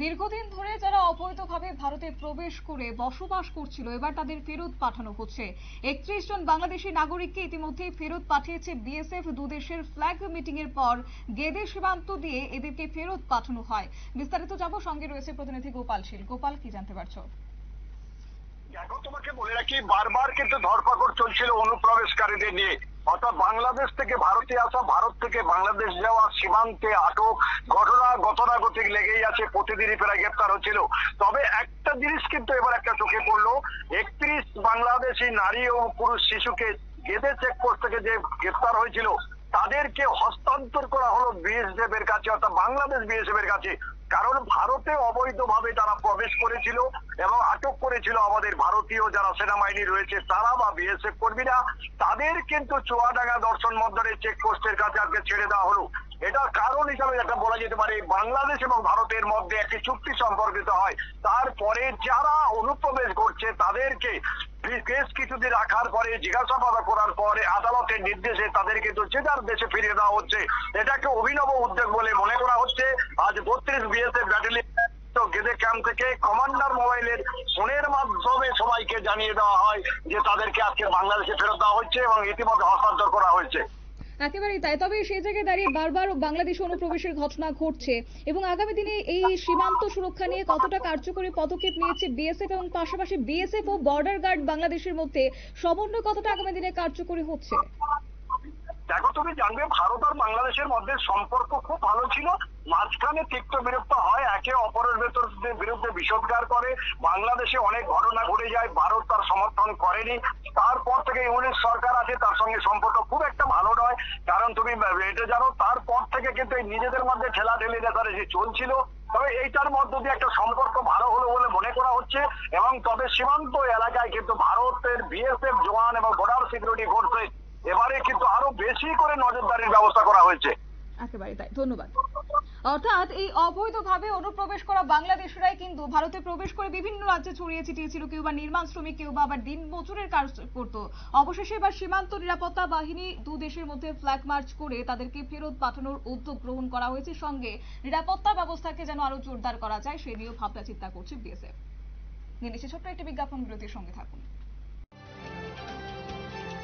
দীর্ঘদিন ধরে যারা অবৈধভাবে ভারতে প্রবেশ করে বসবাস করছিল এবার তাদের ফেরত পাঠানো হচ্ছে। 31 জন বাংলাদেশি নাগরিককে ইতিমধ্যে ফেরত পাঠিয়েছে বিএসএফ। দুদেশের ফ্ল্যাগ মিটিং এর পর গেদে সীমান্ত দিয়ে এদেরকে ফেরত পাঠানো হয়। বিস্তারিত যাব, সঙ্গে রয়েছে প্রতিনিধি গোপাল শীল। গোপাল, কি জানতে পারছো? দেখো, তোমাকে বলে রাখি, বারবার কিন্তু ধরপাকড় চলছিল অনুপ্রবেশকারীদের নিয়ে। অর্থাৎ বাংলাদেশ থেকে ভারতে আসা, ভারত থেকে বাংলাদেশ যাওয়া, সীমান্তে আটক, ঘটনা গতানুগতিক লেগেই আছে। প্রতিদিনই প্রায় গ্রেপ্তার হচ্ছিল। তবে একটা জিনিস কিন্তু এবার একটা চোখে পড়লো, 31 বাংলাদেশি নারী ও পুরুষ শিশুকে গেদে চেকপোস্ট থেকে যে গ্রেপ্তার হয়েছিল তাদেরকে হস্তান্তর করা হলো বিএসএফ এর কাছে, অর্থাৎ বাংলাদেশ বিএসএফ এর কাছে। কারণ ভারতে অবৈধভাবে তারা প্রবেশ করেছিল এবং আটক করেছিল আমাদের ভারতীয় যারা সেনাবাহিনী রয়েছে তারা বা বিএসএফ কর্মীরা। তাদের কিন্তু চুয়াডাঙ্গা দর্শন মন্দিরের চেকপোস্টের কাছে আজকে ছেড়ে দেওয়া হলো। এটা কারণ হিসাবে একটা বলা যেতে পারে, বাংলাদেশ এবং ভারতের মধ্যে একটি চুক্তি সম্পর্কিত হয়। তারপরে যারা অনুপ্রবেশ করছে তাদেরকে বেশ কিছুদিন রাখার পরে জিজ্ঞাসাবাদ করার পরে আদালতের নির্দেশে তাদের কিন্তু যে যার দেশে ফিরিয়ে দেওয়া হচ্ছে। এটা একটা অভিনব উদ্যোগ বলে মনে করা হচ্ছে। আজ 32 বিএসএফ ব্যাটালিয়ন গেদে ক্যাম্প থেকে কমান্ডার মোবাইলের ফোনের মাধ্যমে সবাইকে জানিয়ে দেওয়া হয় যে তাদেরকে আজকে বাংলাদেশে ফেরত দেওয়া হচ্ছে এবং ইতিমধ্যে হস্তান্তর করা হয়েছে। একেবারেই তাই। তবে সেই জায়গায় দাঁড়িয়ে বারবার বাংলাদেশ অনুপ্রবেশের ঘটনা ঘটছে এবং আগামী দিনে এই সীমান্ত সুরক্ষা নিয়ে কতটা কার্যকরী পদক্ষেপ নিয়েছে বিএসএফ এবং পাশাপাশি বিএসএফ ও বর্ডার গার্ড বাংলাদেশের মধ্যে সমন্বয় কতটা আগামী দিনে কার্যকরী হচ্ছে? দেখো, তুমি জানবে ভারত আর বাংলাদেশের মধ্যে সম্পর্ক খুব ভালো ছিল। মাঝখানে তিক্ত বিরক্ত হয়, একে অপরের বিরুদ্ধে বিষোদ্গার করে। বাংলাদেশে অনেক ঘটনা ঘটে যায়, ভারত তার সমর্থন করেনি। তারপর থেকে ইউনিট সরকার আছে, তার সঙ্গে সম্পর্ক খুব একটা ভালো নয়। কারণ তুমি এটা জানো, তারপর থেকে কিন্তু এই নিজেদের মধ্যে ঠেলাঠেলি রেষারেষি চলছিল। তবে এইটার মধ্য দিয়ে একটা সম্পর্ক ভালো হলো বলে মনে করা হচ্ছে। এবং তবে সীমান্ত এলাকায় কিন্তু ভারতের বিএসএফ জওয়ান এবং বর্ডার সিকিউরিটি ফোর্সে এবারে কিন্তু আরো বেশি করে নজরদারির ব্যবস্থা করা হয়েছে। একেবারে তাই, ধন্যবাদ। অর্থাৎ এই অবৈধভাবে অনুপ্রবেশ করা বাংলাদেশিরাই কিন্তু ভারতে প্রবেশ করে বিভিন্ন রাজ্যে ছড়িয়ে ছিটিয়েছিল। কেউ বা নির্মাণ শ্রমিক, কেউ বা আবার দিন মজুরের কাজ করত। অবশেষে এবার সীমান্ত নিরাপত্তা বাহিনী দু দেশের মধ্যে ফ্ল্যাগ মার্চ করে তাদেরকে ফেরত পাঠানোর উদ্যোগ গ্রহণ করা হয়েছে। সঙ্গে নিরাপত্তা ব্যবস্থাকে যেন আরো জোরদার করা যায় সেই নিয়েও ভাবনা চিন্তা করছে বিএসএফ। নিয়ে নিচ্ছে ছোট্ট একটি বিজ্ঞাপন বিরতির, সঙ্গে থাকুন।